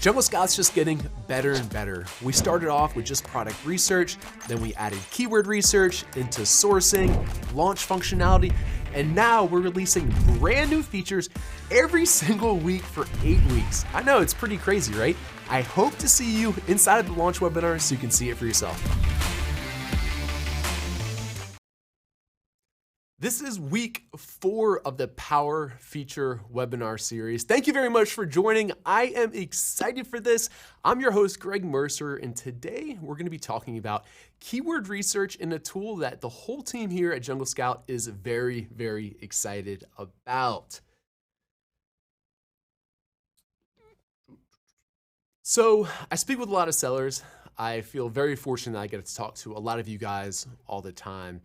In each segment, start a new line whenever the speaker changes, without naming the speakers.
Jungle Scout's just getting better and better. We started off with just product research, then we added keyword research into sourcing, launch functionality, and now we're releasing brand new features every single week for 8 weeks. I know, it's pretty crazy, right? I hope to see you inside of the launch webinar so you can see it for yourself. This is week 4 of the Power Feature webinar series. Thank you very much for joining. I am excited for this. I'm your host, Greg Mercer, and today we're going to be talking about keyword research in a tool that the whole team here at Jungle Scout is very, very excited about. So I speak with a lot of sellers. I feel very fortunate that I get to talk to a lot of you guys all the time.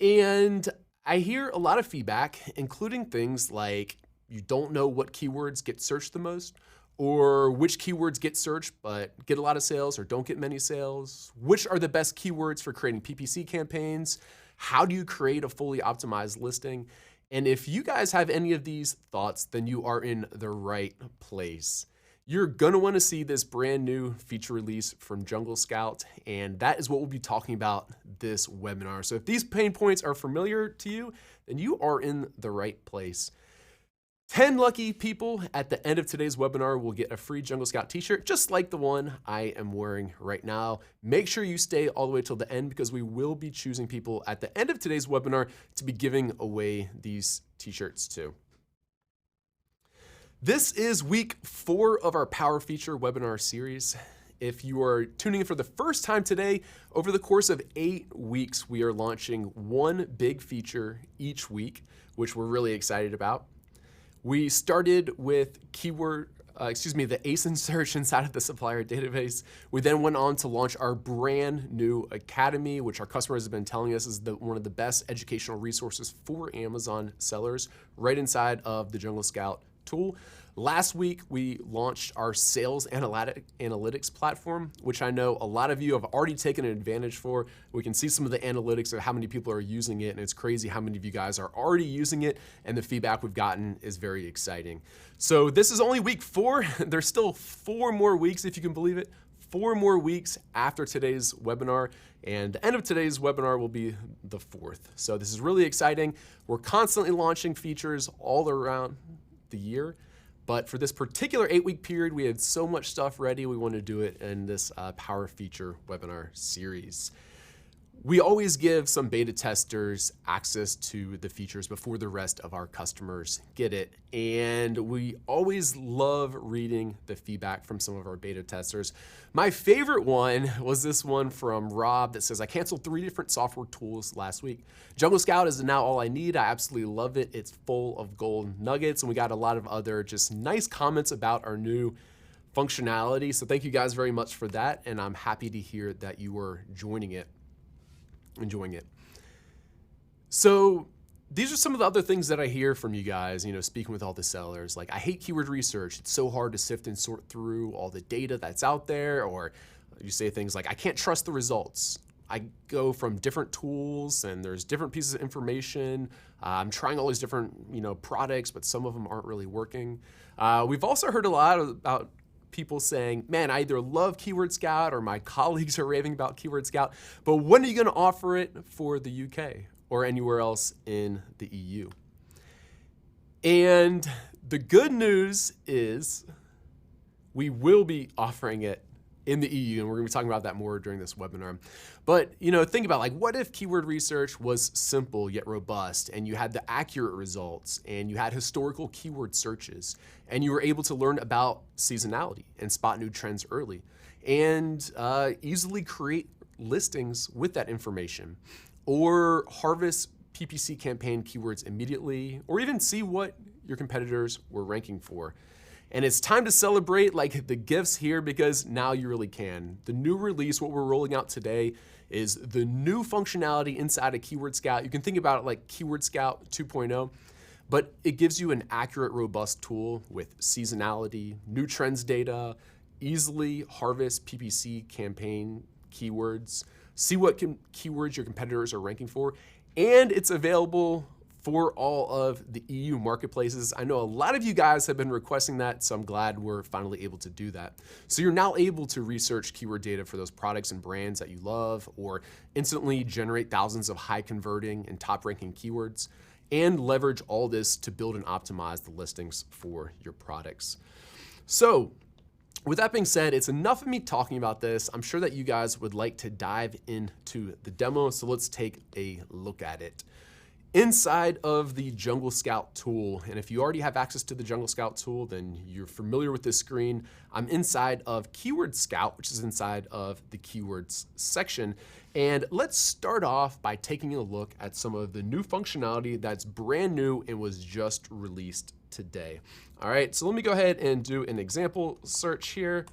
And I hear a lot of feedback, including things like you don't know what keywords get searched the most, or which keywords get searched but get a lot of sales or don't get many sales, which are the best keywords for creating PPC campaigns, how do you create a fully optimized listing? And if you guys have any of these thoughts, then you are in the right place. You're gonna wanna see this brand new feature release from Jungle Scout, and that is what we'll be talking about this webinar. So if these pain points are familiar to you, then you are in the right place. 10 lucky people at the end of today's webinar will get a free Jungle Scout t-shirt, just like the one I am wearing right now. Make sure you stay all the way till the end because we will be choosing people at the end of today's webinar to be giving away these t-shirts too. This is week 4 of our Power Feature webinar series. If you are tuning in for the first time today, over the course of 8 weeks, we are launching one big feature each week, which we're really excited about. We started with the ASIN search inside of the supplier database. We then went on to launch our brand new academy, which our customers have been telling us is one of the best educational resources for Amazon sellers right inside of the Jungle Scout tool. Last week, we launched our sales analytics platform, which I know a lot of you have already taken advantage for. We can see some of the analytics of how many people are using it, and it's crazy how many of you guys are already using it, and the feedback we've gotten is very exciting. So this is only week 4. There's still 4 more weeks, if you can believe it. 4 more weeks after today's webinar, and the end of today's webinar will be the 4th. So this is really exciting. We're constantly launching features all around the year, but for this particular 8-week period, we had so much stuff ready. We want to do it in this Power Feature webinar series. We always give some beta testers access to the features before the rest of our customers get it. And we always love reading the feedback from some of our beta testers. My favorite one was this one from Rob that says, I canceled 3 different software tools last week. Jungle Scout is now all I need. I absolutely love it. It's full of gold nuggets. And we got a lot of other just nice comments about our new functionality. So thank you guys very much for that. And I'm happy to hear that you are enjoying it. So these are some of the other things that I hear from you guys, speaking with all the sellers. Like, I hate keyword research. It's so hard to sift and sort through all the data that's out there. Or you say things like, I can't trust the results. I go from different tools and there's different pieces of information. I'm trying all these different, products, but some of them aren't really working. We've also heard a lot about people saying, man, I either love Keyword Scout or my colleagues are raving about Keyword Scout, but when are you going to offer it for the UK or anywhere else in the EU? And the good news is we will be offering it in the EU, and we're going to be talking about that more during this webinar. But think about, what if keyword research was simple yet robust, and you had the accurate results, and you had historical keyword searches, and you were able to learn about seasonality and spot new trends early, and easily create listings with that information, or harvest PPC campaign keywords immediately, or even see what your competitors were ranking for. And it's time to celebrate the gifts here because now you really can. The new release, what we're rolling out today, is the new functionality inside of Keyword Scout. You can think about it like Keyword Scout 2.0, but it gives you an accurate, robust tool with seasonality, new trends data, easily harvest PPC campaign keywords, see what keywords your competitors are ranking for, and it's available for all of the EU marketplaces. I know a lot of you guys have been requesting that, so I'm glad we're finally able to do that. So you're now able to research keyword data for those products and brands that you love, or instantly generate thousands of high converting and top ranking keywords, and leverage all this to build and optimize the listings for your products. So with that being said, it's enough of me talking about this. I'm sure that you guys would like to dive into the demo, so let's take a look at it. Inside of the Jungle Scout tool, and if you already have access to the Jungle Scout tool, then you're familiar with this screen. I'm inside of Keyword Scout, which is inside of the keywords section. And let's start off by taking a look at some of the new functionality that's brand new and was just released today. All right, so let me go ahead and do an example search here.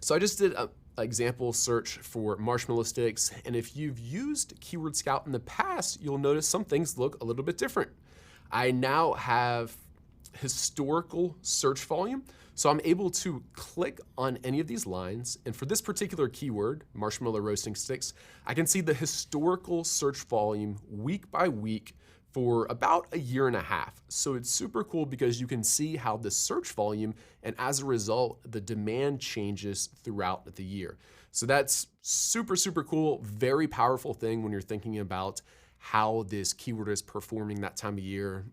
So I just did a example search for marshmallow sticks. And if you've used Keyword Scout in the past, you'll notice some things look a little bit different. I now have historical search volume. So I'm able to click on any of these lines. And for this particular keyword, marshmallow roasting sticks, I can see the historical search volume week by week for about a year and a half. So it's super cool because you can see how the search volume, and as a result, the demand changes throughout the year. So that's super, super cool, very powerful thing when you're thinking about how this keyword is performing that time of year,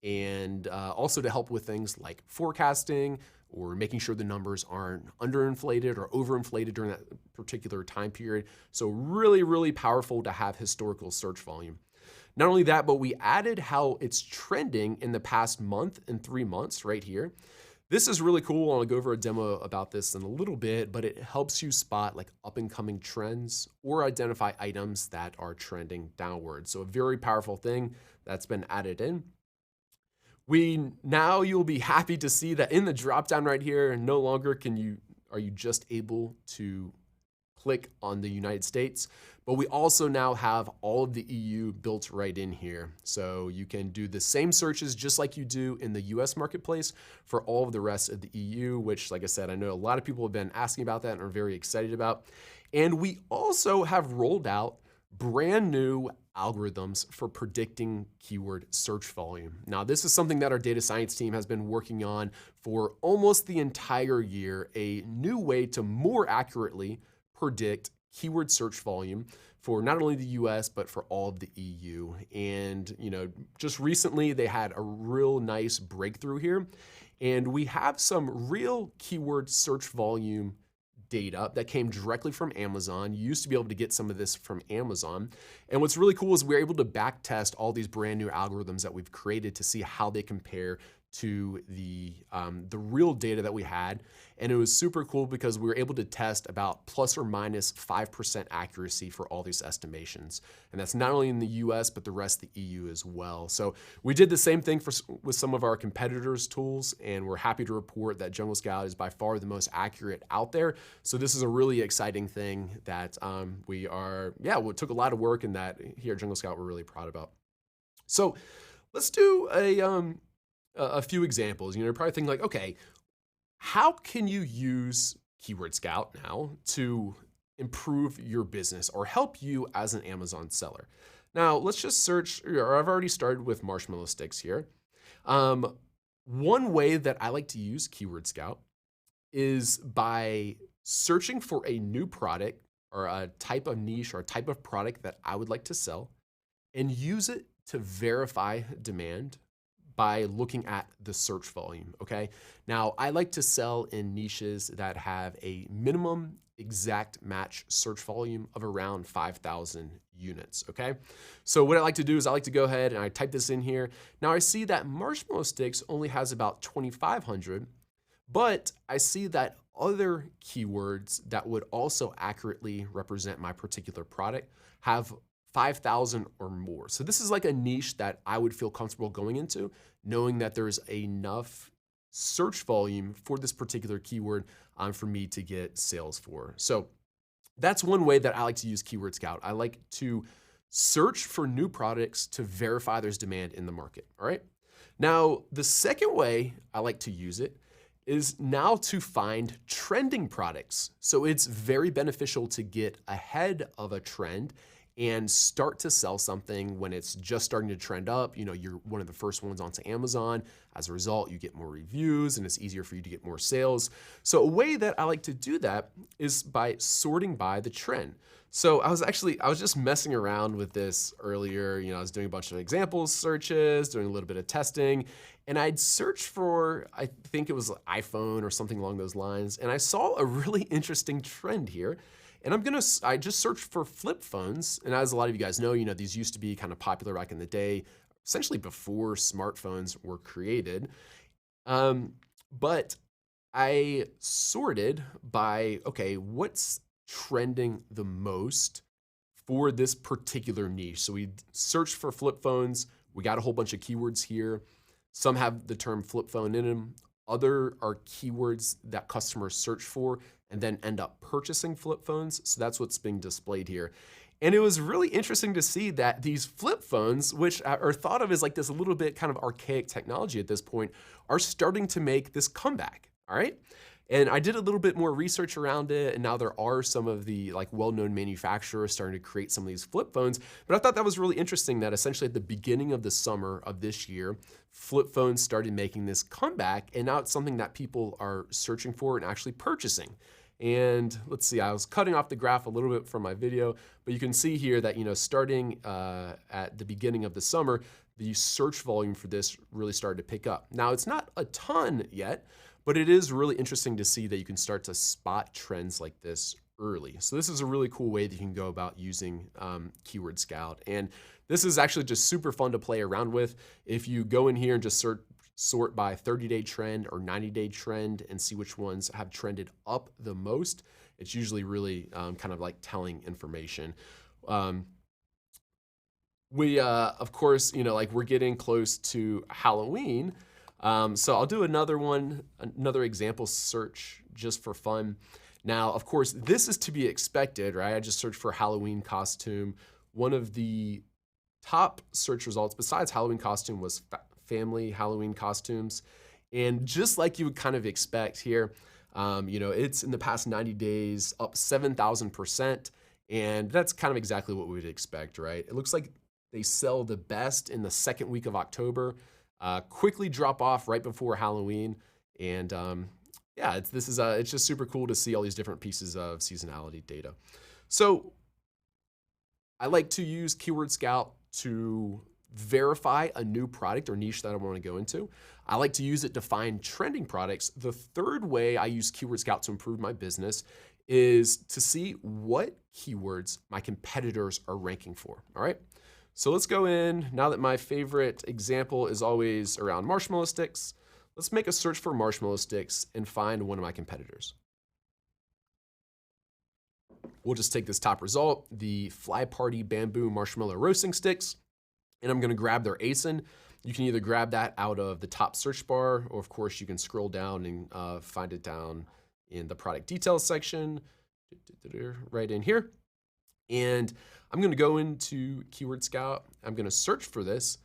and also to help with things like forecasting or making sure the numbers aren't underinflated or overinflated during that particular time period. So really, really powerful to have historical search volume. Not only that, but we added how it's trending in the past month and 3 months right here. This is really cool. I'll go over a demo about this in a little bit, but it helps you spot like up and coming trends or identify items that are trending downward. So a very powerful thing that's been added in. Now you'll be happy to see that in the dropdown right here, no longer are you just able to click on the United States, but we also now have all of the EU built right in here. So you can do the same searches just like you do in the US marketplace for all of the rest of the EU, which, like I said, I know a lot of people have been asking about that and are very excited about. And we also have rolled out brand new algorithms for predicting keyword search volume. Now, this is something that our data science team has been working on for almost the entire year, a new way to more accurately predict keyword search volume for not only the US, but for all of the EU. And, just recently they had a real nice breakthrough here. And we have some real keyword search volume data that came directly from Amazon. You used to be able to get some of this from Amazon. And what's really cool is we're able to back test all these brand new algorithms that we've created to see how they compare to the real data that we had. And it was super cool because we were able to test about plus or minus 5% accuracy for all these estimations. And that's not only in the US, but the rest of the EU as well. So we did the same thing with some of our competitors' tools, and we're happy to report that Jungle Scout is by far the most accurate out there. So this is a really exciting thing that it took a lot of work, and that here at Jungle Scout we're really proud about. So let's do a few examples. You're probably thinking like, okay, how can you use Keyword Scout now to improve your business or help you as an Amazon seller? Now, let's just search, or I've already started with marshmallow sticks here. One way that I like to use Keyword Scout is by searching for a new product or a type of niche or a type of product that I would like to sell, and use it to verify demand by looking at the search volume, okay? Now, I like to sell in niches that have a minimum exact match search volume of around 5,000 units, okay? So what I like to do is I like to go ahead and I type this in here. Now I see that marshmallow sticks only has about 2,500, but I see that other keywords that would also accurately represent my particular product have 5,000 or more. So this is like a niche that I would feel comfortable going into, knowing that there's enough search volume for this particular keyword for me to get sales for. So that's one way that I like to use Keyword Scout. I like to search for new products to verify there's demand in the market, all right? Now, the second way I like to use it is now to find trending products. So it's very beneficial to get ahead of a trend and start to sell something when it's just starting to trend up. You know, you're one of the first ones onto Amazon. As a result, you get more reviews and it's easier for you to get more sales. So a way that I like to do that is by sorting by the trend. So I was just messing around with this earlier. You know, I was doing a bunch of example searches, doing a little bit of testing, and I'd search for, I think it was iPhone or something along those lines. And I saw a really interesting trend here. And I just searched for flip phones. And as a lot of you guys know, these used to be kind of popular back in the day, essentially before smartphones were created. But I sorted by, okay, what's trending the most for this particular niche? So we searched for flip phones. We got a whole bunch of keywords here. Some have the term flip phone in them. Other are keywords that customers search for and then end up purchasing flip phones. So that's what's being displayed here. And it was really interesting to see that these flip phones, which are thought of as like this a little bit kind of archaic technology at this point, are starting to make this comeback, all right? And I did a little bit more research around it, and now there are some of the like well-known manufacturers starting to create some of these flip phones. But I thought that was really interesting that essentially at the beginning of the summer of this year, flip phones started making this comeback, and now it's something that people are searching for and actually purchasing. And let's see, I was cutting off the graph a little bit from my video, but you can see here that, starting at the beginning of the summer, the search volume for this really started to pick up. Now, it's not a ton yet, but it is really interesting to see that you can start to spot trends like this early. So this is a really cool way that you can go about using Keyword Scout. And this is actually just super fun to play around with. If you go in here and just sort by 30-day trend or 90-day trend and see which ones have trended up the most, it's usually really kind of like telling information. Of course, we're getting close to Halloween. So I'll do another example search just for fun. Now, of course, this is to be expected, right? I just searched for Halloween costume. One of the top search results besides Halloween costume was family Halloween costumes. And just like you would kind of expect here, it's in the past 90 days up 7,000%. And that's kind of exactly what we would expect, right? It looks like they sell the best in the second week of October, quickly drop off right before Halloween. And it's just super cool to see all these different pieces of seasonality data. So I like to use Keyword Scout to verify a new product or niche that I want to go into. I like to use it to find trending products. The third way I use Keyword Scout to improve my business is to see what keywords my competitors are ranking for, all right? So let's go in, now that my favorite example is always around marshmallow sticks, let's make a search for marshmallow sticks and find one of my competitors. We'll just take this top result, the Fly Party Bamboo Marshmallow Roasting Sticks, and I'm gonna grab their ASIN. You can either grab that out of the top search bar, or of course you can scroll down and find it down in the product details section, right in here. And I'm gonna go into Keyword Scout. I'm gonna search for this.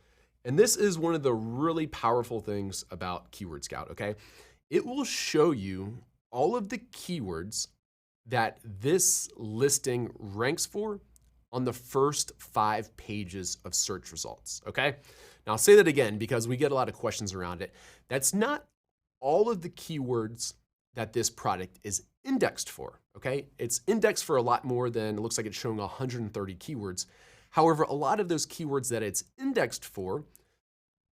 And this is one of the really powerful things about Keyword Scout, okay? It will show you all of the keywords that this listing ranks for on the first 5 pages of search results, okay? Now I'll say that again because we get a lot of questions around it. That's not all of the keywords that this product is indexed for, okay? It's indexed for a lot more than, it looks like it's showing 130 keywords. However, a lot of those keywords that it's indexed for,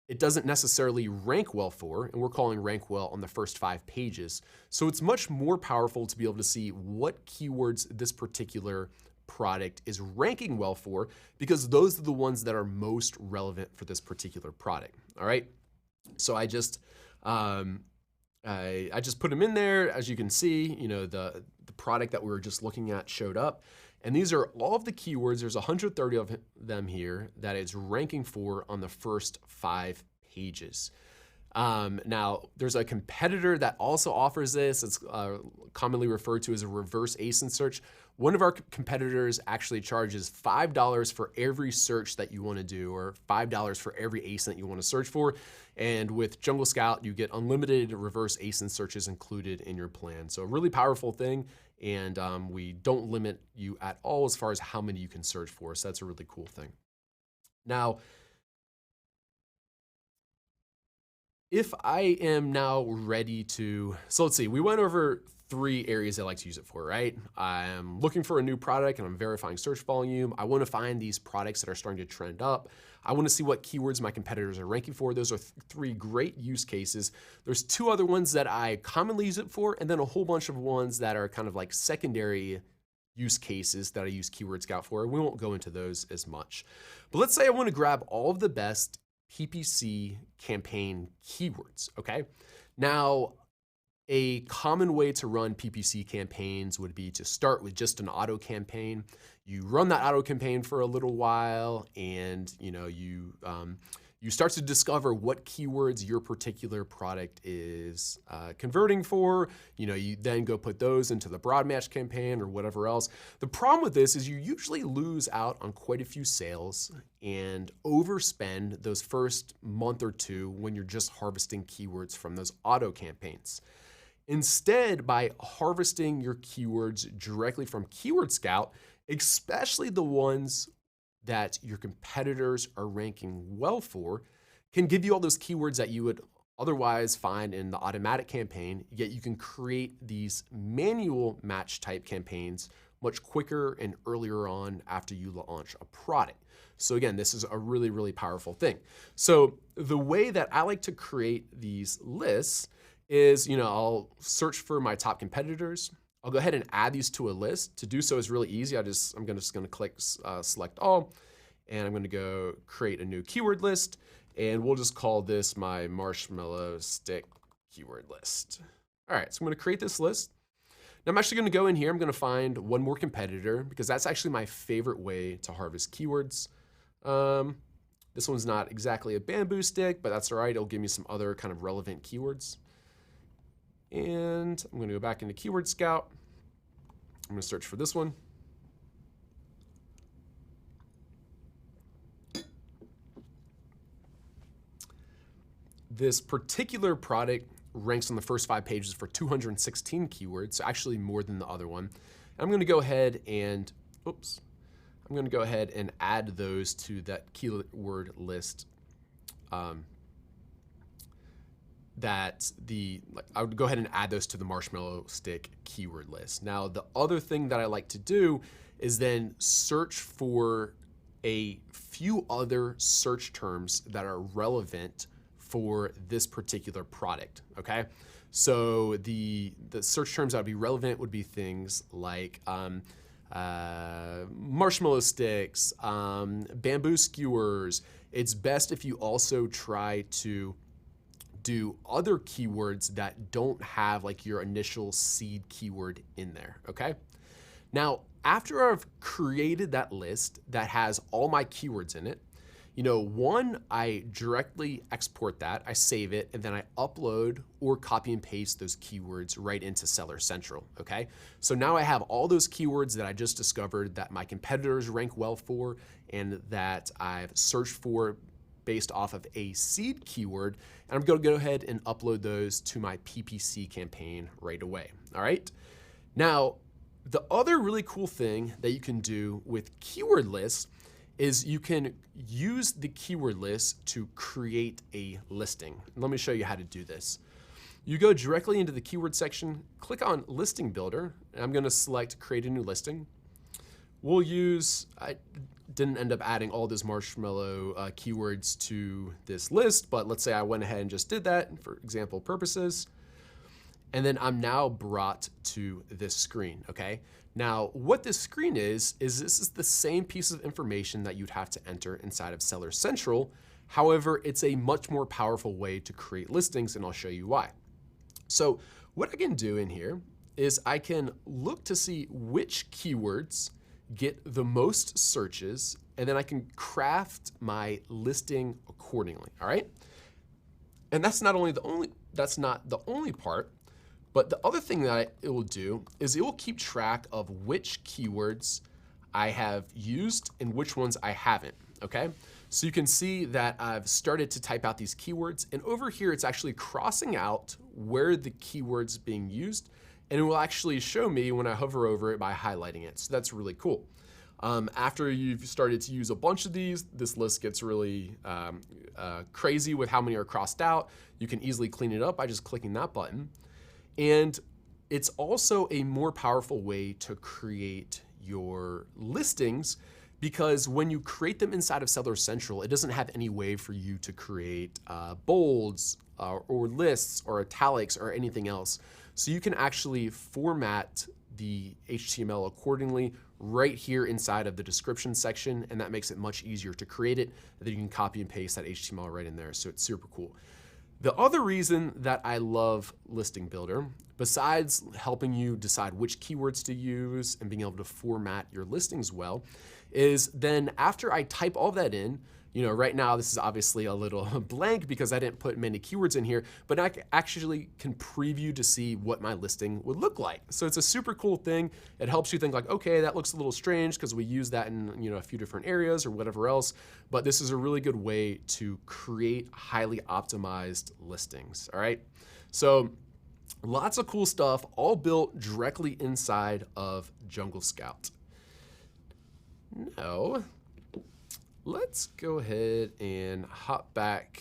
it doesn't necessarily rank well for, and we're calling rank well on the first 5 pages. So it's much more powerful to be able to see what keywords this particular product is ranking well for, because those are the ones that are most relevant for this particular product, all right? So I just put them in there. As you can see, the product that we were just looking at showed up. And these are all of the keywords. There's 130 of them here that it's ranking for on the first 5 pages. Now, there's a competitor that also offers this. It's commonly referred to as a reverse ASIN search. One of our competitors actually charges $5 for every search that you want to do, or $5 for every ASIN that you want to search for. And with Jungle Scout, you get unlimited reverse ASIN searches included in your plan. So a really powerful thing, and we don't limit you at all as far as how many you can search for. So that's a really cool thing. Now, if I am now ready to, so let's see, we went over 3 areas I like to use it for, right? I'm looking for a new product and I'm verifying search volume. I want to find these products that are starting to trend up. I want to see what keywords my competitors are ranking for. Those are 3 great use cases. There's 2 other ones that I commonly use it for, and then a whole bunch of ones that are kind of like secondary use cases that I use Keyword Scout for. We won't go into those as much. But let's say I want to grab all of the best PPC campaign keywords, okay? Now, a common way to run PPC campaigns would be to start with just an auto campaign. You run that auto campaign for a little while, and you start to discover what keywords your particular product is converting for. You then go put those into the broad match campaign or whatever else. The problem with this is you usually lose out on quite a few sales and overspend those first month or 2 when you're just harvesting keywords from those auto campaigns. Instead, by harvesting your keywords directly from Keyword Scout, especially the ones that your competitors are ranking well for, can give you all those keywords that you would otherwise find in the automatic campaign, yet you can create these manual match type campaigns much quicker and earlier on after you launch a product. So again, this is a really, really powerful thing. So the way that I like to create these lists is, I'll search for my top competitors. I'll go ahead and add these to a list. To do so is really easy. I'm just gonna click select all, and I'm gonna go create a new keyword list, and we'll just call this my marshmallow stick keyword list. All right, so I'm gonna create this list. Now I'm actually gonna go in here, I'm gonna find one more competitor because that's actually my favorite way to harvest keywords. This one's not exactly a bamboo stick, but that's all right. It'll give me some other kind of relevant keywords. And I'm gonna go back into Keyword Scout. I'm gonna search for this one. This particular product ranks on the first 5 pages for 216 keywords, so actually more than the other one. I'm gonna go ahead and, add those to that keyword list. I would go ahead and add those to the marshmallow stick keyword list. Now, the other thing that I like to do is then search for a few other search terms that are relevant for this particular product, okay? So the search terms that would be relevant would be things like marshmallow sticks, bamboo skewers. It's best if you also try to do other keywords that don't have like your initial seed keyword in there, okay? Now, after I've created that list that has all my keywords in it, I directly export that, I save it, and then I upload or copy and paste those keywords right into Seller Central, okay? So now I have all those keywords that I just discovered that my competitors rank well for and that I've searched for based off of a seed keyword, and I'm gonna go ahead and upload those to my PPC campaign right away, all right? Now, the other really cool thing that you can do with keyword lists is you can use the keyword list to create a listing. Let me show you how to do this. You go directly into the keyword section, click on Listing Builder, and I'm gonna select Create a New Listing. We'll use, I didn't end up adding all those marshmallow keywords to this list, but let's say I went ahead and just did that for example purposes. And then I'm now brought to this screen, okay? Now, what this screen is this is the same piece of information that you'd have to enter inside of Seller Central. However, it's a much more powerful way to create listings, and I'll show you why. So what I can do in here is I can look to see which keywords get the most searches, and then I can craft my listing accordingly, all right? And that's not the only part, but the other thing that it will do is it will keep track of which keywords I have used and which ones I haven't, okay? So you can see that I've started to type out these keywords, and over here it's actually crossing out where the keyword's being used, and it will actually show me when I hover over it by highlighting it. So that's really cool. After you've started to use a bunch of these, this list gets really crazy with how many are crossed out. You can easily clean it up by just clicking that button. And it's also a more powerful way to create your listings, because when you create them inside of Seller Central, it doesn't have any way for you to create bolds or lists or italics or anything else. So you can actually format the HTML accordingly right here inside of the description section, and that makes it much easier to create it. And then you can copy and paste that HTML right in there, so it's super cool. The other reason that I love Listing Builder, besides helping you decide which keywords to use and being able to format your listings well, is then after I type all that in, right now this is obviously a little blank because I didn't put many keywords in here, but I actually can preview to see what my listing would look like. So it's a super cool thing. It helps you think like, okay, that looks a little strange because we use that in a few different areas or whatever else, but this is a really good way to create highly optimized listings, all right? So lots of cool stuff, all built directly inside of Jungle Scout. Now, let's go ahead and hop back.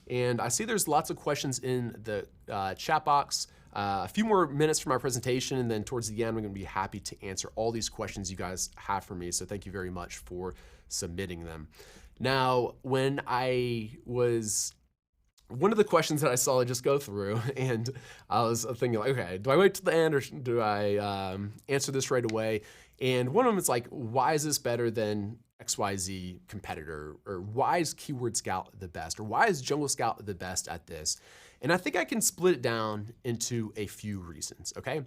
And I see there's lots of questions in the chat box. A few more minutes for my presentation, and then towards the end, I'm gonna be happy to answer all these questions you guys have for me. So thank you very much for submitting them. Now, one of the questions that I saw just go through, and I was thinking like, okay, do I wait till the end or do I answer this right away? And one of them is like, why is this better than XYZ competitor? Or why is Keyword Scout the best? Or why is Jungle Scout the best at this? And I think I can split it down into a few reasons, okay?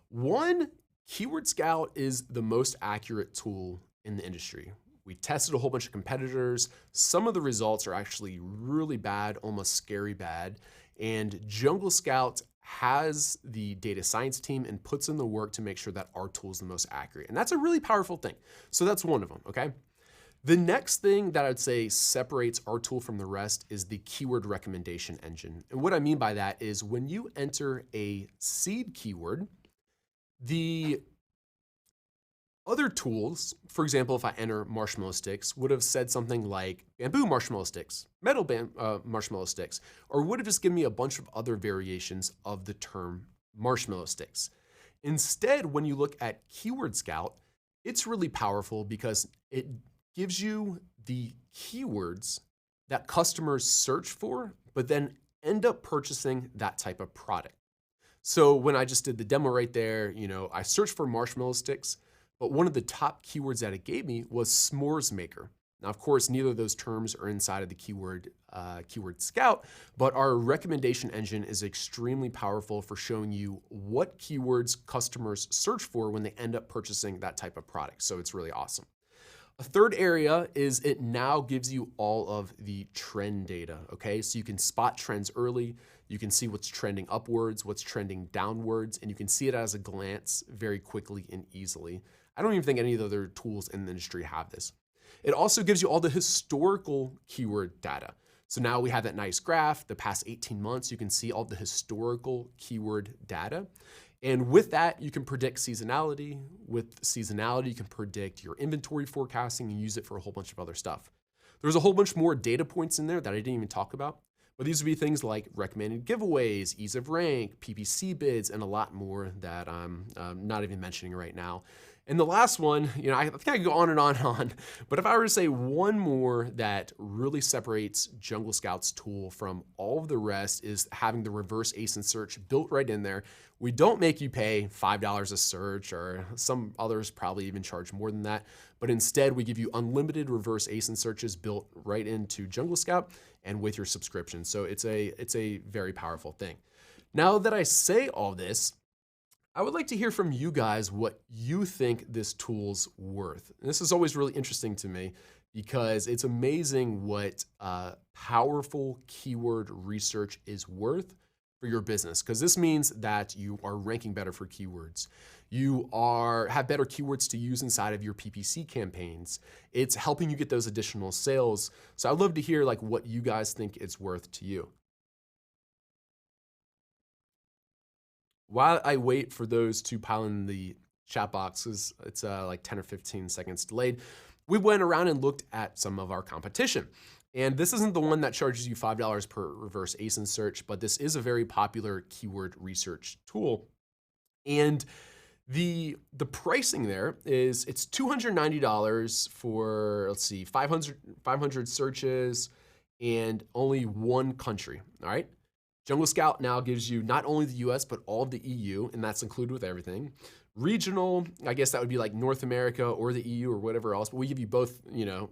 One, Keyword Scout is the most accurate tool in the industry. We tested a whole bunch of competitors. Some of the results are actually really bad, almost scary bad. And Jungle Scout has the data science team and puts in the work to make sure that our tool is the most accurate. And that's a really powerful thing. So that's one of them, okay? The next thing that I'd say separates our tool from the rest is the keyword recommendation engine. And what I mean by that is when you enter a seed keyword, the other tools, for example, if I enter marshmallow sticks, would have said something like bamboo marshmallow sticks, metal marshmallow sticks, or would have just given me a bunch of other variations of the term marshmallow sticks. Instead, when you look at Keyword Scout, it's really powerful because it gives you the keywords that customers search for, but then end up purchasing that type of product. So when I just did the demo right there, I searched for marshmallow sticks, but one of the top keywords that it gave me was s'mores maker. Now, of course, neither of those terms are inside of the Keyword Scout, but our recommendation engine is extremely powerful for showing you what keywords customers search for when they end up purchasing that type of product. So it's really awesome. A third area is it now gives you all of the trend data, okay? So you can spot trends early, you can see what's trending upwards, what's trending downwards, and you can see it as a glance very quickly and easily. I don't even think any of the other tools in the industry have this. It also gives you all the historical keyword data. So now we have that nice graph, the past 18 months, you can see all the historical keyword data. And with that, you can predict seasonality. With seasonality, you can predict your inventory forecasting and use it for a whole bunch of other stuff. There's a whole bunch more data points in there that I didn't even talk about, but these would be things like recommended giveaways, ease of rank, PPC bids, and a lot more that I'm not even mentioning right now. And the last one, I think I could go on and on and on, but if I were to say one more that really separates Jungle Scout's tool from all of the rest is having the reverse ASIN search built right in there. We don't make you pay $5 a search, or some others probably even charge more than that, but instead we give you unlimited reverse ASIN searches built right into Jungle Scout and with your subscription. So it's a very powerful thing. Now that I say all this, I would like to hear from you guys what you think this tool's worth. And this is always really interesting to me because it's amazing what powerful keyword research is worth for your business. Because this means that you are ranking better for keywords. You have better keywords to use inside of your PPC campaigns. It's helping you get those additional sales. So I'd love to hear like what you guys think it's worth to you. While I wait for those to pile in the chat boxes, it's like 10 or 15 seconds delayed, we went around and looked at some of our competition. And this isn't the one that charges you $5 per reverse ASIN search, but this is a very popular keyword research tool. And the pricing there is it's $290 for, let's see, 500 searches and only one country, all right? Jungle Scout now gives you not only the US, but all of the EU, and that's included with everything. Regional, I guess that would be like North America or the EU or whatever else, but we give you both,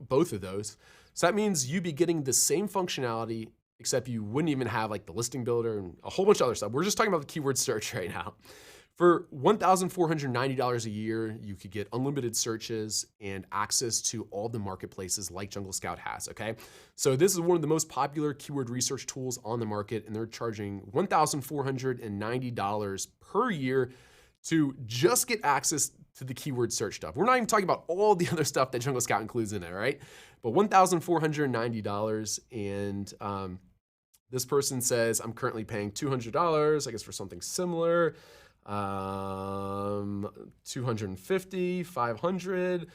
both of those. So that means you'd be getting the same functionality, except you wouldn't even have like the listing builder and a whole bunch of other stuff. We're just talking about the keyword search right now. For $1,490 a year, you could get unlimited searches and access to all the marketplaces like Jungle Scout has, okay? So this is one of the most popular keyword research tools on the market, and they're charging $1,490 per year to just get access to the keyword search stuff. We're not even talking about all the other stuff that Jungle Scout includes in it, right? But $1,490, and this person says, I'm currently paying $200, I guess for something similar. 250, 500,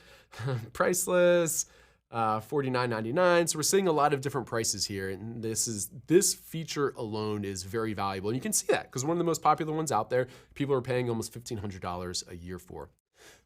priceless, $49.99. So we're seeing a lot of different prices here, and this feature alone is very valuable. And you can see that because one of the most popular ones out there, people are paying almost $1,500 a year for.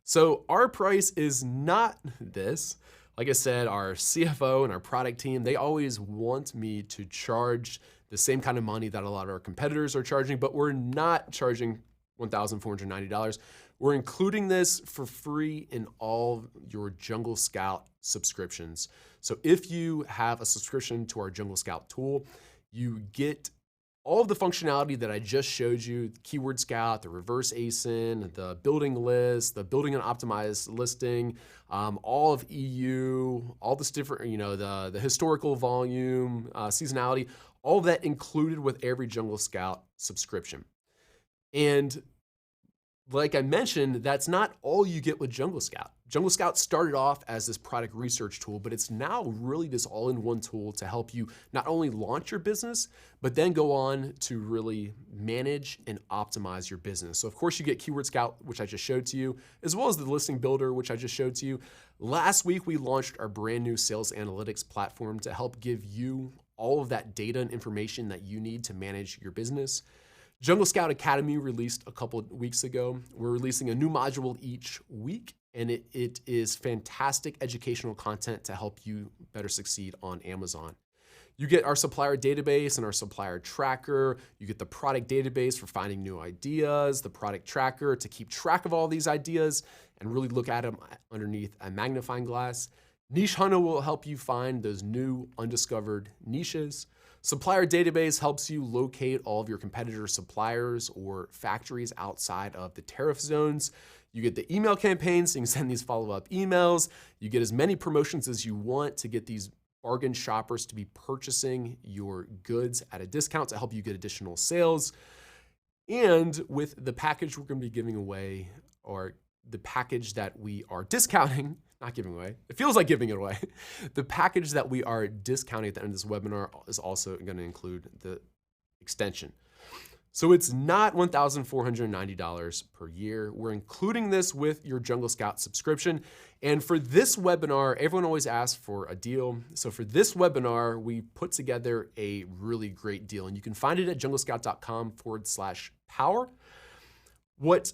So our price is not this. Like I said, our CFO and our product team, they always want me to charge the same kind of money that a lot of our competitors are charging, but we're not charging $1,490. We're including this for free in all your Jungle Scout subscriptions. So if you have a subscription to our Jungle Scout tool, you get all of the functionality that I just showed you, the Keyword Scout, the reverse ASIN, the building list, the building an optimized listing, all of EU, all this different, the historical volume, seasonality, all of that included with every Jungle Scout subscription. And like I mentioned, that's not all you get with Jungle Scout. Jungle Scout started off as this product research tool, but it's now really this all-in-one tool to help you not only launch your business, but then go on to really manage and optimize your business. So of course you get Keyword Scout, which I just showed to you, as well as the listing builder, which I just showed to you. Last week, we launched our brand new sales analytics platform to help give you all of that data and information that you need to manage your business. Jungle Scout Academy released a couple of weeks ago. We're releasing a new module each week, and it is fantastic educational content to help you better succeed on Amazon. You get our supplier database and our supplier tracker. You get the product database for finding new ideas, the product tracker to keep track of all these ideas and really look at them underneath a magnifying glass. Niche Hunter will help you find those new undiscovered niches. Supplier database helps you locate all of your competitor suppliers or factories outside of the tariff zones. You get the email campaigns, so you can send these follow-up emails. You get as many promotions as you want to get these bargain shoppers to be purchasing your goods at a discount to help you get additional sales. And with the package we're going to be giving away, or the package that we are discounting, not giving away, it feels like giving it away. The package that we are discounting at the end of this webinar is also going to include the extension. So it's not $1,490 per year. We're including this with your Jungle Scout subscription. And for this webinar, everyone always asks for a deal. So for this webinar, we put together a really great deal. And you can find it at junglescout.com/power. What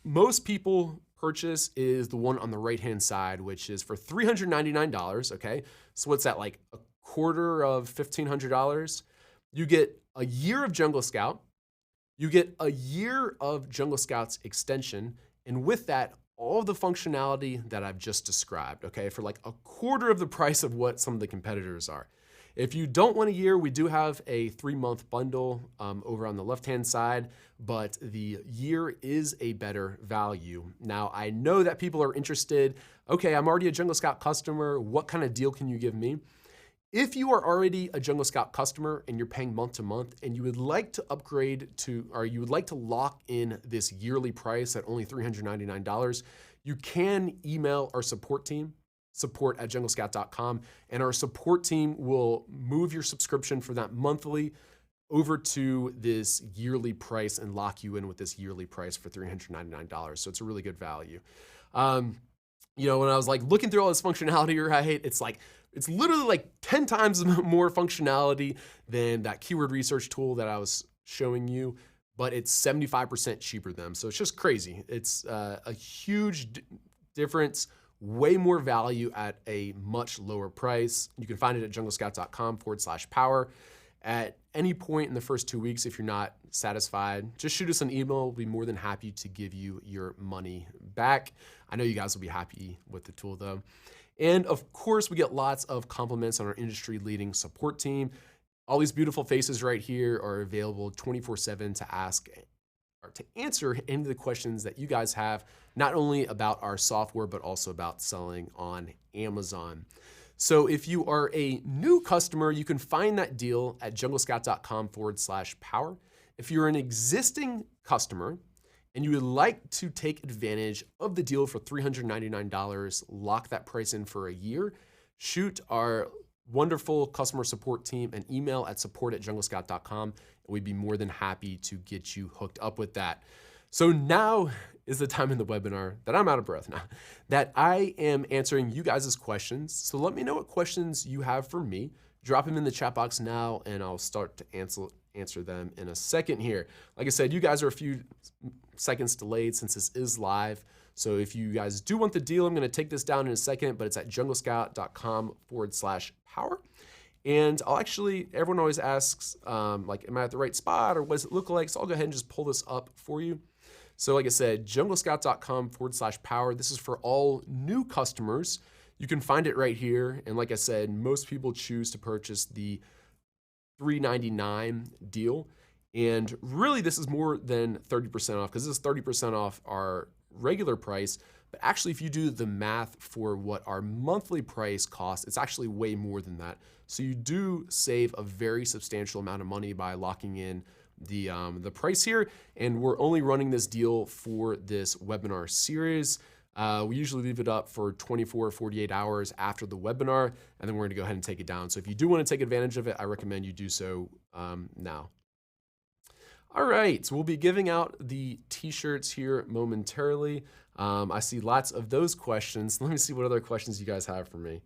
most people purchase is the one on the right-hand side, which is for $399, okay? So what's that, like a quarter of $1,500? You get a year of Jungle Scout, you get a year of Jungle Scout's extension, and with that, all of the functionality that I've just described, okay, for like a quarter of the price of what some of the competitors are. If you don't want a year, we do have a 3-month bundle over on the left-hand side, but the year is a better value. Now, I know that people are interested. Okay, I'm already a Jungle Scout customer. What kind of deal can you give me? If you are already a Jungle Scout customer and you're paying month to month and you would like to upgrade to, or you would like to lock in this yearly price at only $399, you can email our support team, support@junglescout.com, and our support team will move your subscription for that monthly over to this yearly price and lock you in with this yearly price for $399. So it's a really good value. You know, when I was like looking through all this functionality, right, it's literally like 10 times more functionality than that keyword research tool that I was showing you, but it's 75% cheaper than them. So it's just crazy. It's a huge difference, way more value at a much lower price. You can find it at junglescout.com/power. At any point in the first 2 weeks, if you're not satisfied, just shoot us an email. We'll be more than happy to give you your money back. I know you guys will be happy with the tool though. And of course, we get lots of compliments on our industry leading support team. All these beautiful faces right here are available 24/7 to ask or to answer any of the questions that you guys have, not only about our software, but also about selling on Amazon. So if you are a new customer, you can find that deal at junglescout.com/power. If you're an existing customer and you would like to take advantage of the deal for $399, lock that price in for a year, shoot our wonderful customer support team an email at support@junglescout.com, and we'd be more than happy to get you hooked up with that. So now is the time in the webinar that I'm out of breath now, that I am answering you guys' questions. So let me know what questions you have for me. Drop them in the chat box now, and I'll start to answer them in a second here. Like I said, you guys are a few seconds delayed since this is live. So if you guys do want the deal, I'm gonna take this down in a second, but it's at junglescout.com/power. And I'll actually, everyone always asks, like, am I at the right spot or what does it look like? So I'll go ahead and just pull this up for you. So like I said, junglescout.com/power. This is for all new customers. You can find it right here. And like I said, most people choose to purchase the $399 deal. And really this is more than 30% off, because this is 30% off our regular price. But actually, if you do the math for what our monthly price costs, it's actually way more than that. So you do save a very substantial amount of money by locking in the price here. And we're only running this deal for this webinar series. We usually leave it up for 24 or 48 hours after the webinar, and then we're gonna go ahead and take it down. So if you do wanna take advantage of it, I recommend you do so now. All right, so we'll be giving out the t-shirts here momentarily. I see lots of those questions. Let me see what other questions you guys have for me.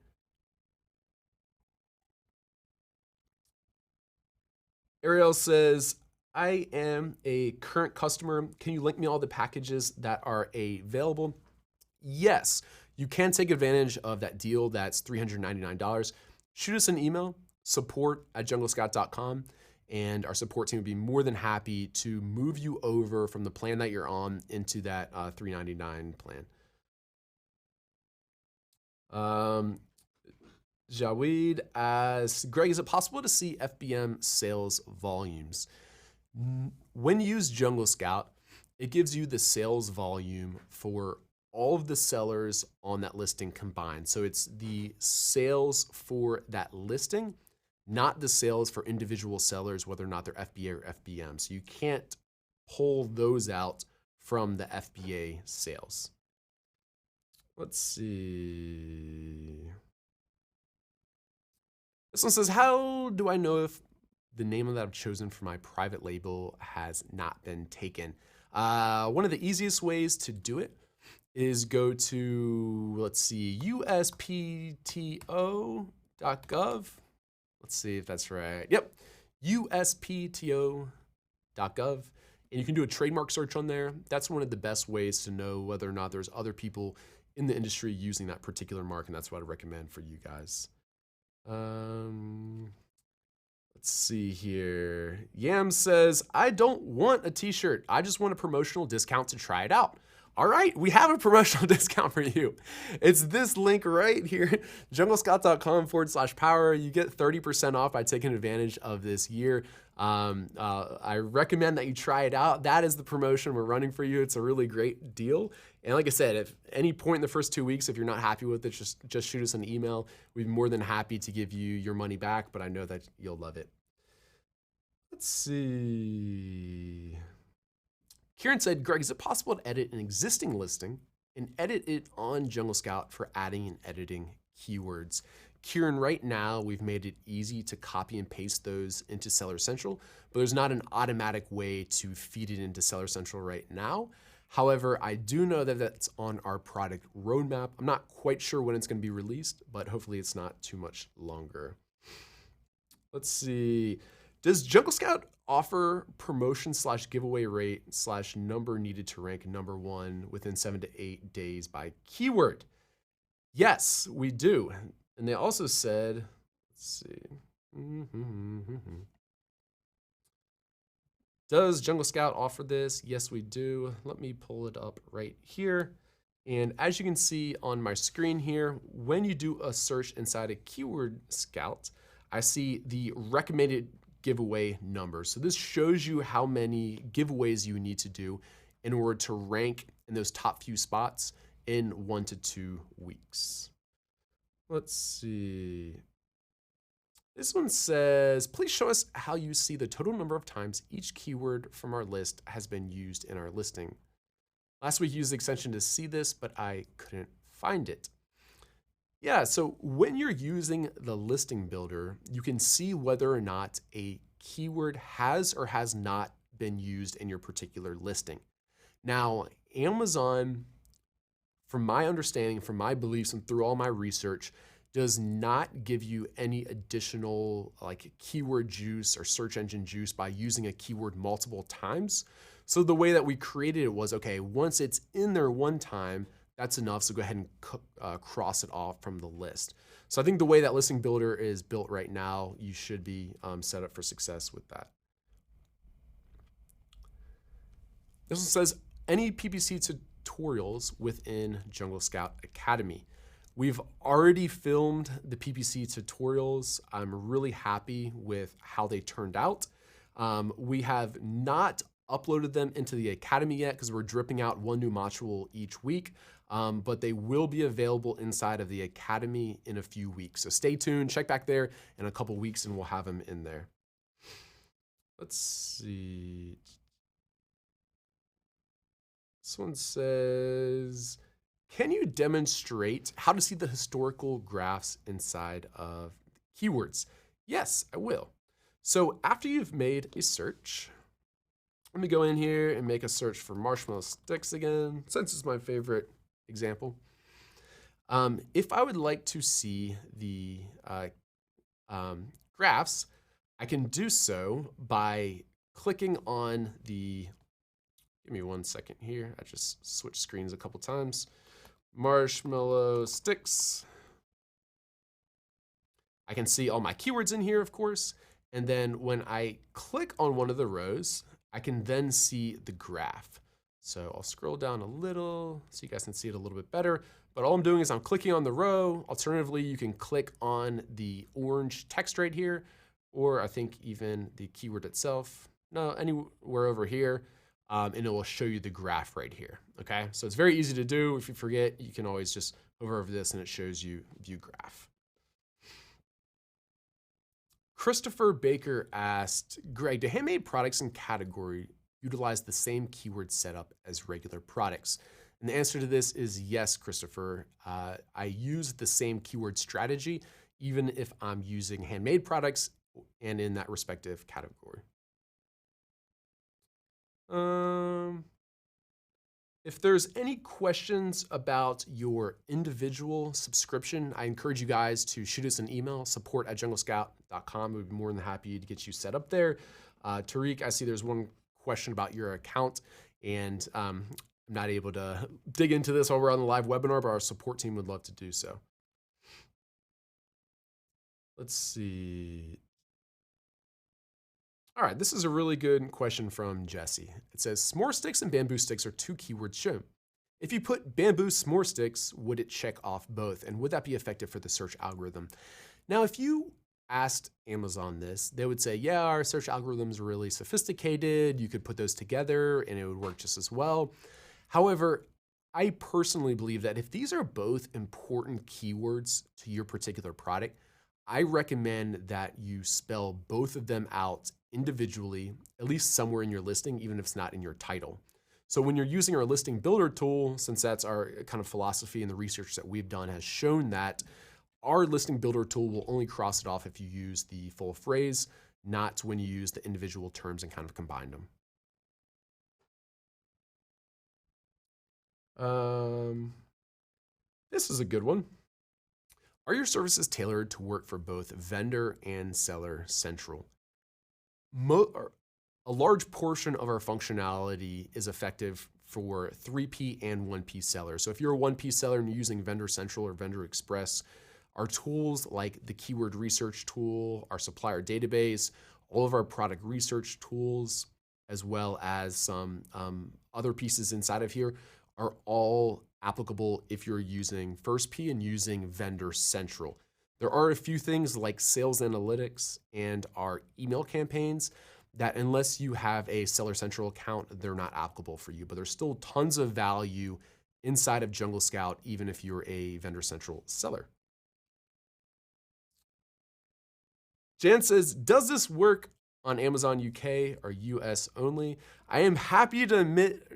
Ariel says, I am a current customer. Can you link me all the packages that are available? Yes, you can take advantage of that deal that's $399. Shoot us an email, support@junglescout.com, and our support team would be more than happy to move you over from the plan that you're on into that $399 plan. Jaweed asks, Greg, is it possible to see FBM sales volumes? When you use Jungle Scout, it gives you the sales volume for all of the sellers on that listing combined. So it's the sales for that listing, not the sales for individual sellers, whether or not they're FBA or FBM. So you can't pull those out from the FBA sales. Let's see. This one says, how do I know if the name that I've chosen for my private label has not been taken? One of the easiest ways to do it is go to, let's see, uspto.gov. Let's see if that's right. Yep, uspto.gov. And you can do a trademark search on there. That's one of the best ways to know whether or not there's other people in the industry using that particular mark, and that's what I recommend for you guys. Let's see here. Yam says, I don't want a t-shirt. I just want a promotional discount to try it out. All right, we have a promotional discount for you. It's this link right here, junglescout.com/power. You get 30% off by taking advantage of this year. I recommend that you try it out. That is the promotion we're running for you. It's a really great deal. And like I said, if any point in the first 2 weeks, if you're not happy with it, just shoot us an email. We'd be more than happy to give you your money back, but I know that you'll love it. Let's see. Kieran said, Greg, is it possible to edit an existing listing and edit it on Jungle Scout for adding and editing keywords? Kieran, right now, we've made it easy to copy and paste those into Seller Central, but there's not an automatic way to feed it into Seller Central right now. However, I do know that that's on our product roadmap. I'm not quite sure when it's going to be released, but hopefully it's not too much longer. Let's see. Does Jungle Scout offer promotion/giveaway rate/number needed to rank #1 within 7 to 8 days by keyword? Yes, we do. And they also said, let's see. Does Jungle Scout offer this? Yes, we do. Let me pull it up right here. And as you can see on my screen here, when you do a search inside a Keyword Scout, I see the recommended giveaway number. So this shows you how many giveaways you need to do in order to rank in those top few spots in 1 to 2 weeks. Let's see. This one says, please show us how you see the total number of times each keyword from our list has been used in our listing. Last week, I used the extension to see this, but I couldn't find it. Yeah, so when you're using the listing builder, you can see whether or not a keyword has or has not been used in your particular listing. Now, Amazon, from my understanding, from my beliefs, and through all my research, does not give you any additional like keyword juice or search engine juice by using a keyword multiple times. So the way that we created it was, okay, once it's in there one time, that's enough, so go ahead and cross it off from the list. So I think the way that listing builder is built right now, you should be set up for success with that. This one says, any PPC tutorials within Jungle Scout Academy? We've already filmed the PPC tutorials. I'm really happy with how they turned out. We have not uploaded them into the Academy yet because we're dripping out one new module each week, but they will be available inside of the Academy in a few weeks. So stay tuned, check back there in a couple weeks and we'll have them in there. Let's see. This one says, can you demonstrate how to see the historical graphs inside of keywords? Yes, I will. So after you've made a search, let me go in here and make a search for marshmallow sticks again, since it's my favorite example. If I would like to see the graphs, I can do so by clicking on the, give me 1 second here. I just switched screens a couple times. Marshmallow sticks. I can see all my keywords in here, of course. And then when I click on one of the rows, I can then see the graph. So I'll scroll down a little so you guys can see it a little bit better. But all I'm doing is I'm clicking on the row. Alternatively, you can click on the orange text right here, or I think even the keyword itself. No, anywhere over here. And it will show you the graph right here, okay? So it's very easy to do. If you forget, you can always just hover over this and it shows you view graph. Christopher Baker asked, Greg, do handmade products and category utilize the same keyword setup as regular products? And the answer to this is yes, Christopher. I use the same keyword strategy, even if I'm using handmade products and in that respective category. If there's any questions about your individual subscription, I encourage you guys to shoot us an email, support@junglescout.com. We'd be more than happy to get you set up there. Tariq, I see there's one question about your account, and I'm not able to dig into this while we're on the live webinar, but our support team would love to do so. Let's see. All right, this is a really good question from Jesse. It says, s'more sticks and bamboo sticks are 2 keywords shown. If you put bamboo s'more sticks, would it check off both? And would that be effective for the search algorithm? Now, if you asked Amazon this, they would say, yeah, our search algorithms are really sophisticated. You could put those together and it would work just as well. However, I personally believe that if these are both important keywords to your particular product, I recommend that you spell both of them out individually, at least somewhere in your listing, even if it's not in your title. So when you're using our listing builder tool, since that's our kind of philosophy and the research that we've done has shown that our listing builder tool will only cross it off if you use the full phrase, not when you use the individual terms and kind of combine them. This is a good one. Are your services tailored to work for both vendor and seller central? A large portion of our functionality is effective for 3P and 1P sellers. So if you're a 1P seller and you're using Vendor Central or Vendor Express, our tools like the keyword research tool, our supplier database, all of our product research tools, as well as some other pieces inside of here are all applicable if you're using 1P and using Vendor Central. There are a few things like sales analytics and our email campaigns that unless you have a Seller Central account, they're not applicable for you, but there's still tons of value inside of Jungle Scout, even if you're a Vendor Central seller. Jan says, does this work on Amazon UK or US only? I am happy to admit,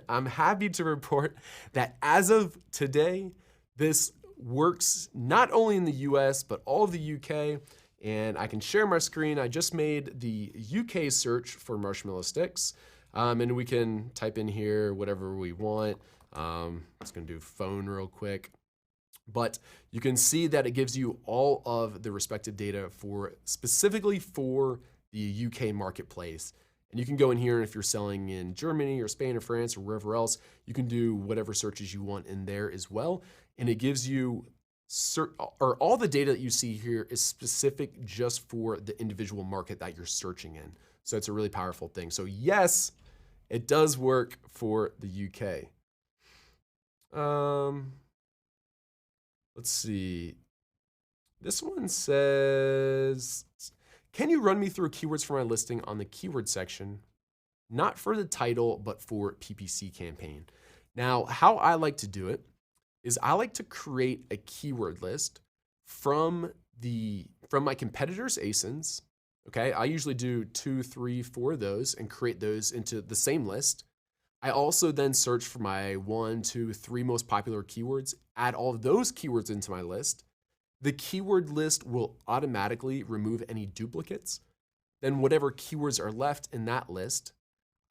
I'm happy to report that as of today, this works not only in the US, but all of the UK. And I can share my screen. I just made the UK search for marshmallow sticks. And we can type in here whatever we want. I'm just gonna do phone real quick. But you can see that it gives you all of the respective data for specifically for the UK marketplace. And you can go in here, and if you're selling in Germany or Spain or France or wherever else, you can do whatever searches you want in there as well. And it gives you all the data that you see here is specific just for the individual market that you're searching in. So it's a really powerful thing. So yes, it does work for the UK. Let's see. This one says, can you run me through keywords for my listing on the keyword section? Not for the title, but for PPC campaign. Now, how I like to do it is I like to create a keyword list from my competitors' ASINs. Okay, I usually do 2, 3, 4 of those and create those into the same list. I also then search for my 1, 2, 3 most popular keywords, add all of those keywords into my list. The keyword list will automatically remove any duplicates. Then whatever keywords are left in that list,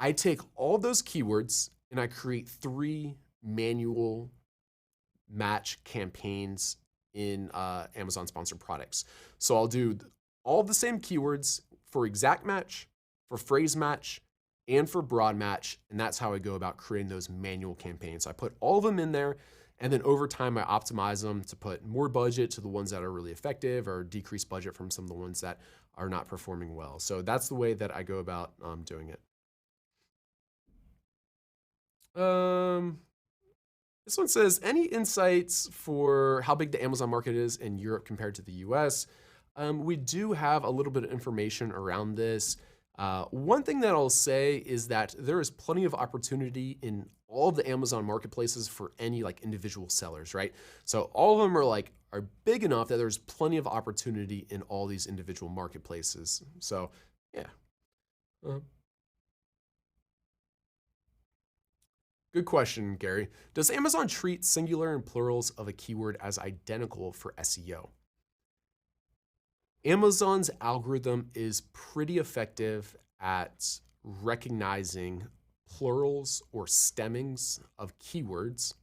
I take all those keywords and I create 3 manual match campaigns in Amazon sponsored products. So I'll do all the same keywords for exact match, for phrase match, and for broad match. And that's how I go about creating those manual campaigns. So I put all of them in there, and then over time I optimize them to put more budget to the ones that are really effective or decrease budget from some of the ones that are not performing well. So that's the way that I go about doing it. This one says, any insights for how big the Amazon market is in Europe compared to the US? We do have a little bit of information around this. One thing that I'll say is that there is plenty of opportunity in all of the Amazon marketplaces for any like individual sellers, right? So all of them are big enough that there's plenty of opportunity in all these individual marketplaces. So yeah. Good question, Gary. Does Amazon treat singular and plurals of a keyword as identical for SEO? Amazon's algorithm is pretty effective at recognizing plurals or stemmings of keywords.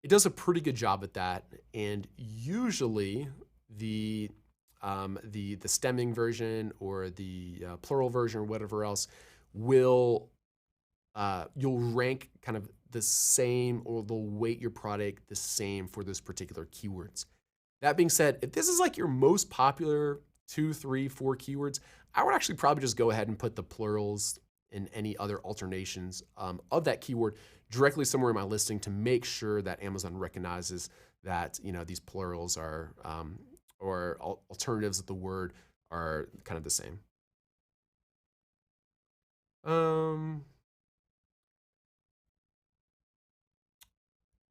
It does a pretty good job at that, and usually the stemming version or the plural version or whatever else will you'll rank kind of the same, or they'll weight your product the same for those particular keywords. That being said, if this is like your most popular 2, 3, 4 keywords, I would actually probably just go ahead and put the plurals and any other alternations of that keyword directly somewhere in my listing to make sure that Amazon recognizes that, you know, these plurals are, or alternatives of the word are kind of the same.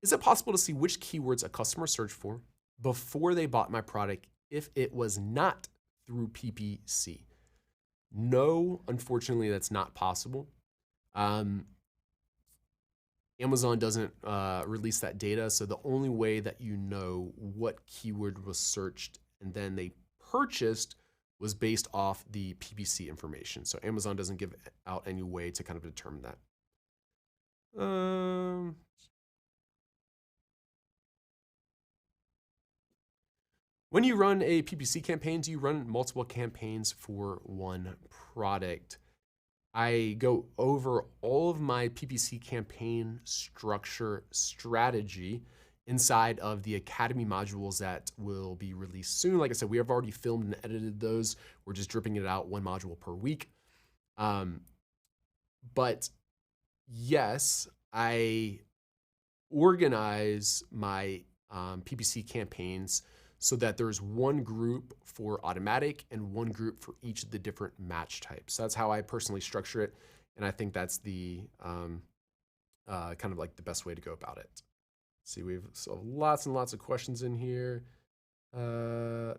Is it possible to see which keywords a customer searched for before they bought my product if it was not through PPC? No, unfortunately, that's not possible. Amazon doesn't release that data, so the only way that you know what keyword was searched and then they purchased was based off the PPC information. So Amazon doesn't give out any way to kind of determine that. When you run a PPC campaign, do you run multiple campaigns for one product? I go over all of my PPC campaign structure strategy inside of the Academy modules that will be released soon. Like I said, we have already filmed and edited those. We're just dripping it out one module per week. But yes, I organize my PPC campaigns so that there's one group for automatic and one group for each of the different match types. So that's how I personally structure it. And I think that's the kind of like the best way to go about it. See, we have lots and lots of questions in here. We're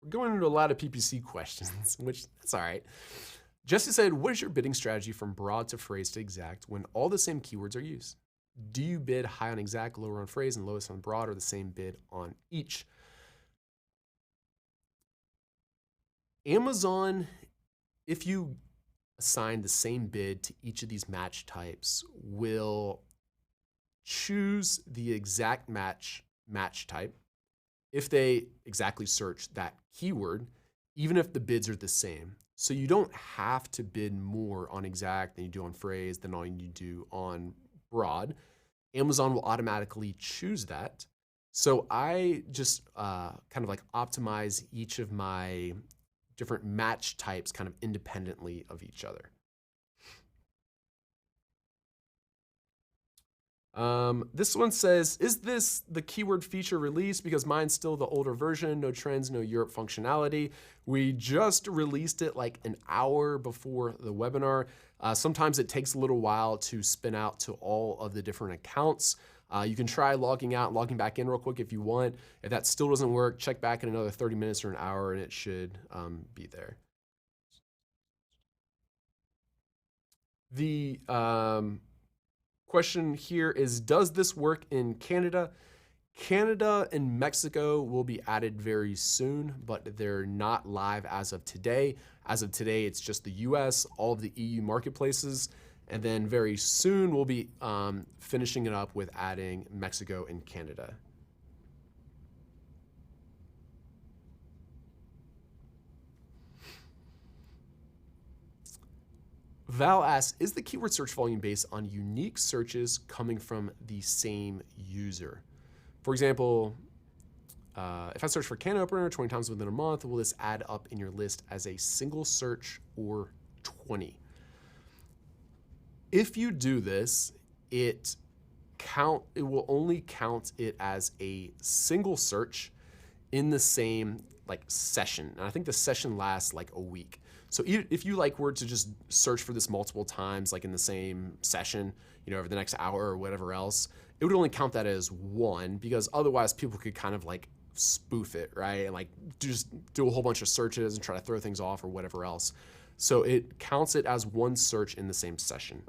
going into a lot of PPC questions, which that's all right. Jesse said, what is your bidding strategy from broad to phrase to exact when all the same keywords are used? Do you bid high on exact, lower on phrase, and lowest on broad, or the same bid on each? Amazon, if you assign the same bid to each of these match types, will choose the exact match type if they exactly search that keyword, even if the bids are the same. So you don't have to bid more on exact than you do on phrase than all you do on broad. Amazon will automatically choose that. So I just kind of like optimize each of my different match types kind of independently of each other. This one says, is this the keyword feature release? Because mine's still the older version, no trends, no Europe functionality. We just released it like an hour before the webinar. Sometimes it takes a little while to spin out to all of the different accounts. You can try logging out, logging back in real quick if you want. If that still doesn't work, check back in another 30 minutes or an hour and it should be there. The question here is, does this work in Canada? Canada and Mexico will be added very soon, but they're not live as of today. As of today, it's just the US, all of the EU marketplaces, and then very soon we'll be finishing it up with adding Mexico and Canada. Val asks, is the keyword search volume based on unique searches coming from the same user? For example, if I search for can opener 20 times within a month, will this add up in your list as a single search or 20? If you do this, it will only count it as a single search in the same like session. And I think the session lasts like a week. So if you like were to just search for this multiple times, like in the same session, you know, over the next hour or whatever else, it would only count that as one, because otherwise people could kind of like spoof it, right? And like just do a whole bunch of searches and try to throw things off or whatever else. So it counts it as one search in the same session.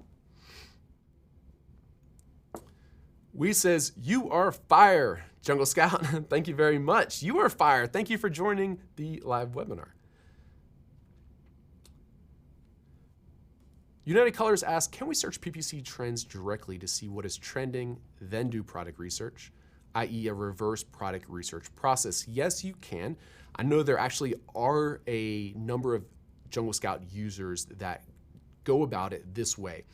We says, you are fire, Jungle Scout. Thank you very much. You are fire. Thank you for joining the live webinar. United Colors asks, can we search PPC trends directly to see what is trending, then do product research, i.e. a reverse product research process? Yes, you can. I know there actually are a number of Jungle Scout users that go about it this way.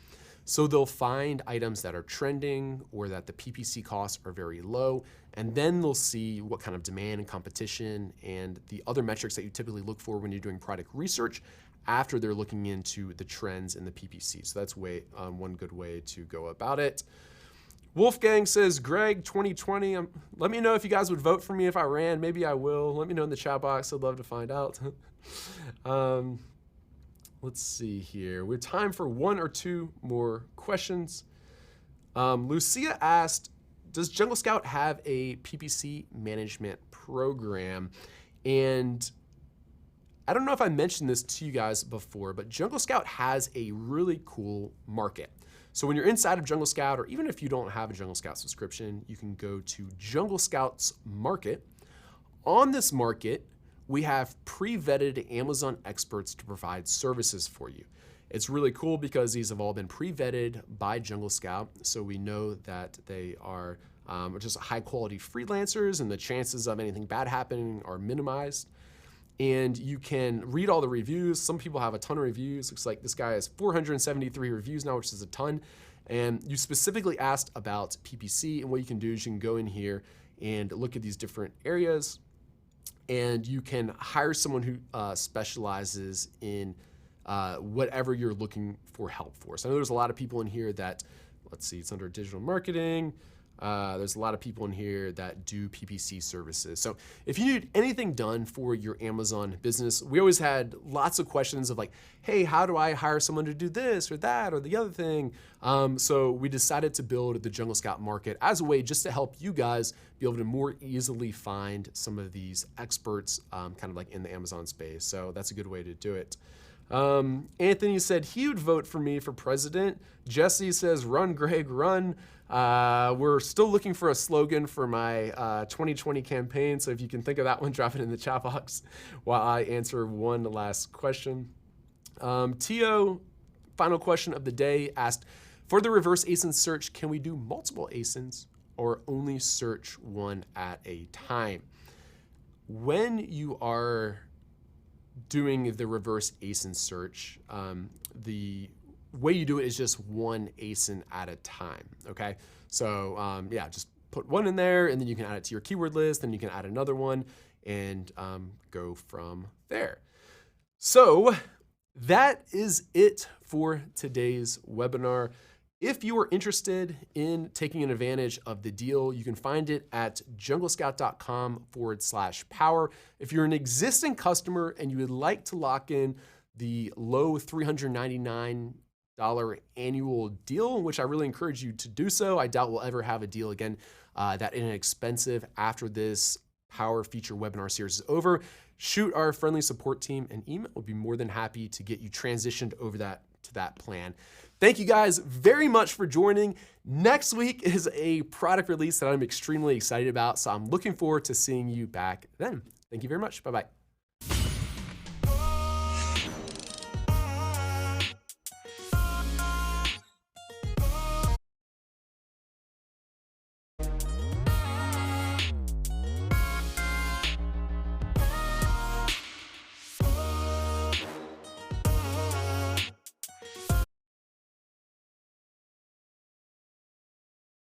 So they'll find items that are trending or that the PPC costs are very low, and then they'll see what kind of demand and competition and the other metrics that you typically look for when you're doing product research after they're looking into the trends in the PPC. So that's one good way to go about it. Wolfgang says, Greg, 2020, let me know if you guys would vote for me if I ran. Maybe I will. Let me know in the chat box. I'd love to find out. Let's see here. We have time for one or two more questions. Lucia asked, does Jungle Scout have a PPC management program? And I don't know if I mentioned this to you guys before, but Jungle Scout has a really cool market. So when you're inside of Jungle Scout, or even if you don't have a Jungle Scout subscription, you can go to Jungle Scout's market. On this market, we have pre-vetted Amazon experts to provide services for you. It's really cool because these have all been pre-vetted by Jungle Scout, so we know that they are just high quality freelancers and the chances of anything bad happening are minimized. And you can read all the reviews. Some people have a ton of reviews. Looks like this guy has 473 reviews now, which is a ton. And you specifically asked about PPC, and what you can do is you can go in here and look at these different areas, and you can hire someone who specializes in whatever you're looking for help for. So I know there's a lot of people in here that, let's see, it's under digital marketing. There's a lot of people in here that do PPC services. So if you need anything done for your Amazon business, we always had lots of questions of like, hey, how do I hire someone to do this or that or the other thing? So we decided to build the Jungle Scout market as a way just to help you guys be able to more easily find some of these experts kind of like in the Amazon space. So that's a good way to do it. Anthony said he would vote for me for president. Jesse says, run, Greg, run. We're still looking for a slogan for my 2020 campaign, so if you can think of that one, drop it in the chat box while I answer one last question. Tio, final question of the day, asked, for the reverse ASIN search, can we do multiple ASINs or only search one at a time? When you are doing the reverse ASIN search, the way you do it is just one ASIN at a time, okay? So yeah, just put one in there and then you can add it to your keyword list, then you can add another one and go from there. So that is it for today's webinar. If you are interested in taking an advantage of the deal, you can find it at junglescout.com/power. If you're an existing customer and you would like to lock in the low $399 annual deal, which I really encourage you to do so. I doubt we'll ever have a deal again that inexpensive after this Power Feature webinar series is over. Shoot our friendly support team an email. We'll be more than happy to get you transitioned over to that plan. Thank you guys very much for joining. Next week is a product release that I'm extremely excited about, so I'm looking forward to seeing you back then. Thank you very much. Bye-bye.